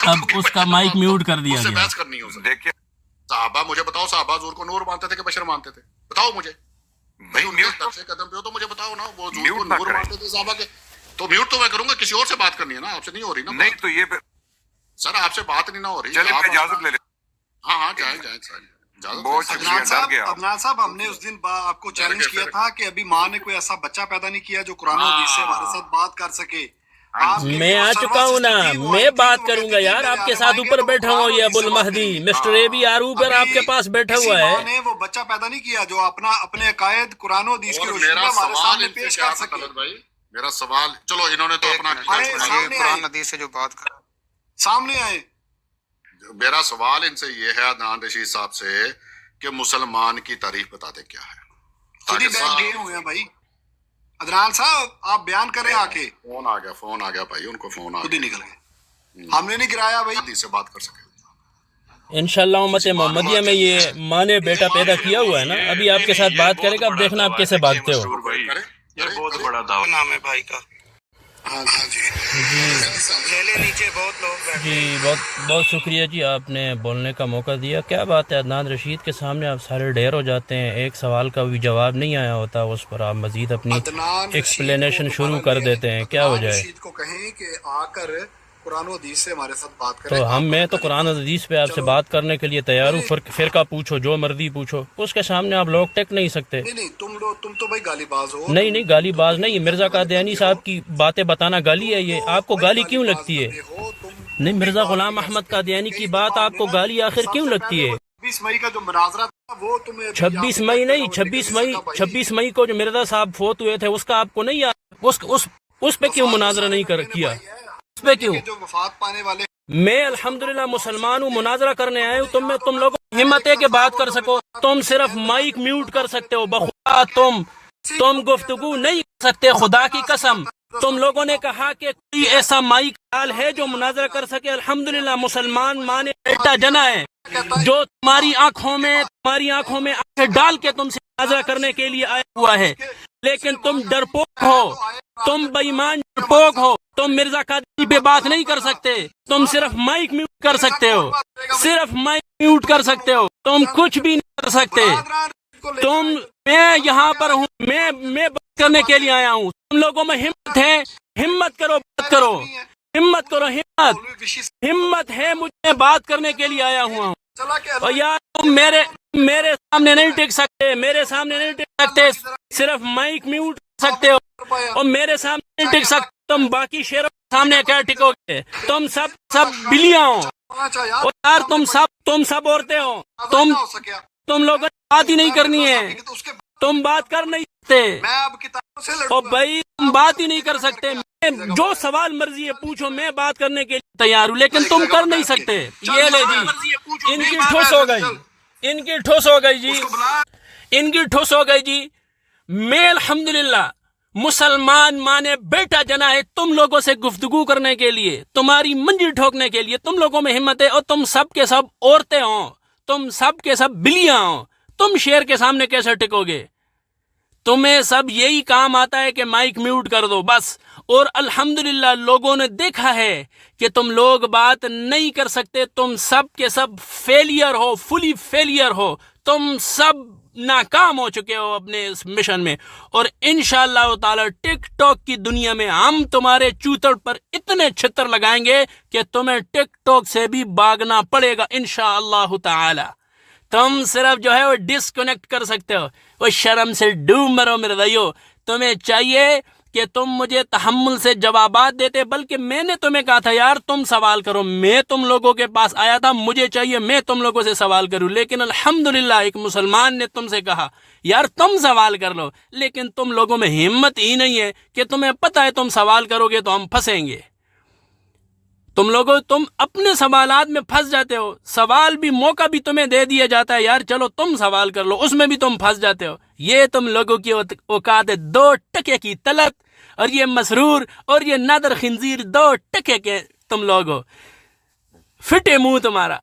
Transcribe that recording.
اب اس کا mic mute کر دیا گیا. بحث کرنی ہے. دیکھیے صحابہ مجھے بتاؤ، صحابہ حضور کو نور مانتے تھے کہ بشر مانتے تھے؟ بتاؤ مجھے. قدم پہ ہو تو مجھے بتاؤ نا. وہ حضور کو نور مانتے تھے صحابہ کے. تو میوٹ تو میں کروں گا، کسی اور سے بات کرنی ہے نا، آپ سے نہیں ہو رہی نا. نہیں تو یہ سر آپ سے بات نہیں نہ ہو رہی. چلے میں اجازت لے لیں. ہاں جائیں عدنان صاحب، ہم نے اس دن آپ کو چیلنج کیا تھا کہ ابھی ماں نے کوئی ایسا بچہ پیدا نہیں کیا جو قرآن و حدیث سے ہمارے ساتھ بات کر سکے. میں آ چکا ہوں نا، میں بات کروں گا یار. آپ کے ساتھ اوپر بیٹھا ہوں، یہ ابو المہدی مسٹر اے بی آر اوپر آپ کے پاس بیٹھا ہوا ہے. ماں نے وہ بچہ پیدا نہیں کیا جو اپنے عقائد قرآن و حدیث کی روشنی میں ہمارے سامنے پیش کر سکے. میرا سوال، چلو انہوں نے تو اپنا قرآن حدیث سے جو بات کر سامنے آئے. میرا سوال ان سے یہ ہے عدنان رشید صاحب سے کہ مسلمان کی تعریف بتا دیں کیا ہے. خود ہی بیٹھ گئے ہوئے ہیں بھائی. عدنان صاحب آپ بیان کریں آ کے. فون آ گیا بھائی، ان کو فون آ خود ہی نکل گئے. ہم نے نہیں گرایا بھائی. حدیث سے بات کر سکے. انشاءاللہ امت محمدیہ میں یہ ماں نے بیٹا پیدا کیا ہوا ہے نا. ابھی آپ کے ساتھ بات کرے گا، اب دیکھنا آپ کیسے بھاگتے ہو. یہ بہت بڑا دعویٰ نام ہے بھائی کا. جی بہت شکریہ جی، آپ نے بولنے کا موقع دیا. کیا بات ہے، عدنان رشید کے سامنے آپ سارے ڈھیر ہو جاتے ہیں. ایک سوال کا بھی جواب نہیں آیا ہوتا، اس پر آپ مزید اپنی ایکسپلینیشن شروع کر دیتے ہیں. کیا ہو جائے کو کہیں کہ آ کر قرآن و حدیث سے ہمارے ساتھ بات کریں. تو میں تو قرآن و حدیث پہ آپ سے بات کرنے کے لیے تیار ہوں. فرقہ پوچھو، جو مرضی پوچھو، اس کے سامنے آپ لوگ ٹک نہیں سکتے. نہیں تم تو بھائی گالی باز ہو. نہیں گالی باز نہیں. مرزا قادیانی صاحب کی باتیں بتانا گالی ہے؟ یہ آپ کو گالی کیوں لگتی ہے؟ نہیں، مرزا غلام احمد قادیانی کی بات آپ کو گالی آخر کیوں لگتی ہے؟ 26 مئی کا جو مناظرہ تھا وہ تمہیں 26 مئی نہیں، 26 مئی کو جو مرزا صاحب فوت ہوئے تھے اس کا آپ کو نہیں یاد؟ اس پہ کیوں مناظرہ نہیں کیا؟ اس پہ کیوں؟ جو وفات پانے والے میں الحمدللہ مسلمان ہوں، مناظرہ کرنے آئے ہوں. تم لوگوں کی ہمت ہے کہ بات کر سکو. تم صرف مائک میوٹ کر سکتے ہو. بخدا تم گفتگو نہیں کر سکتے. خدا کی قسم تم لوگوں نے کہا کہ کوئی ایسا مائک حال ہے جو مناظرہ کر سکے. الحمدللہ مسلمان ماں نے بیٹا جنا ہے جو تمہاری آنکھوں میں آنکھیں ڈال کے تم سے مناظرہ کرنے کے لیے آیا ہوا ہے. لیکن تم ڈرپوک ہو، تم بے ایمان ڈرپوک ہو. تم مرزا قادری پہ بات نہیں کر سکتے. تم صرف مائک میوٹ کر سکتے ہو. تم کچھ بھی نہیں کر سکتے. میں یہاں پر ہوں، میں بات کرنے کے لیے آیا ہوں. تم لوگوں میں ہمت کرو، بات کرو. ہمت ہے مجھے بات کرنے کے لیے آیا ہوا ہوں. اور یار تم میرے سامنے نہیں ٹک سکتے. صرف مائک میوٹ کر سکتے ہو اور میرے سامنے نہیں ٹک سکتے. تم باقی شیروں کے سامنے کیا ٹکو گے؟ تم سب بلیاں ہو. اور یار تم سب عورتیں ہو. تم لوگوں نے بات ہی نہیں کرنی ہے. تم بات کر نہیں سکتے. اور بھائی تم بات ہی نہیں کر سکتے. جو سوال مرضی ہے پوچھو، میں بات کرنے کے لیے تیار ہوں، لیکن تم کر نہیں سکتے. یہ لے جی، ان کی ٹھوس ہو گئی جی. میں الحمدللہ مسلمان ماں نے بیٹا جنا ہے تم لوگوں سے گفتگو کرنے کے لیے، تمہاری منجی ٹھوکنے کے لیے. تم لوگوں میں ہمت ہے اور تم سب کے سب عورتیں ہوں، تم سب کے سب بلیاں ہوں. تم شیر کے سامنے کیسے ٹکو گے؟ تمہیں سب یہی کام آتا ہے کہ مائک میوٹ کر دو بس. اور الحمدللہ لوگوں نے دیکھا ہے کہ تم لوگ بات نہیں کر سکتے. تم سب کے سب فیلئر ہو، فلی فیلئر ہو. تم سب ناکام ہو چکے ہو اپنے اس مشن میں. اور انشاءاللہ تعالی ٹک ٹاک کی دنیا میں ہم تمہارے چوتڑ پر اتنے چھتر لگائیں گے کہ تمہیں ٹک ٹاک سے بھی بھاگنا پڑے گا انشاءاللہ تعالی. تم صرف جو ہے وہ ڈسکنیکٹ کر سکتے ہو. وہ شرم سے ڈوب مرو میرے بھائیو. تمہیں چاہیے کہ تم مجھے تحمل سے جوابات دیتے، بلکہ میں نے تمہیں کہا تھا یار تم سوال کرو. میں تم لوگوں کے پاس آیا تھا، مجھے چاہیے میں تم لوگوں سے سوال کروں. لیکن الحمدللہ ایک مسلمان نے تم سے کہا یار تم سوال کر لو. لیکن تم لوگوں میں ہمت ہی نہیں ہے کہ تمہیں پتہ ہے تم سوال کرو گے تو ہم پھنسیں گے. تم اپنے سوالات میں پھنس جاتے ہو. سوال بھی موقع بھی تمہیں دے دیا جاتا ہے یار چلو تم سوال کر لو، اس میں بھی تم پھنس جاتے ہو. یہ تم لوگوں کی اوقات ہے 2 ٹکے کی طلت. اور یہ مسرور اور یہ نادر خنزیر 2 ٹکے کے تم لوگ ہو. فٹے منہ تمہارا.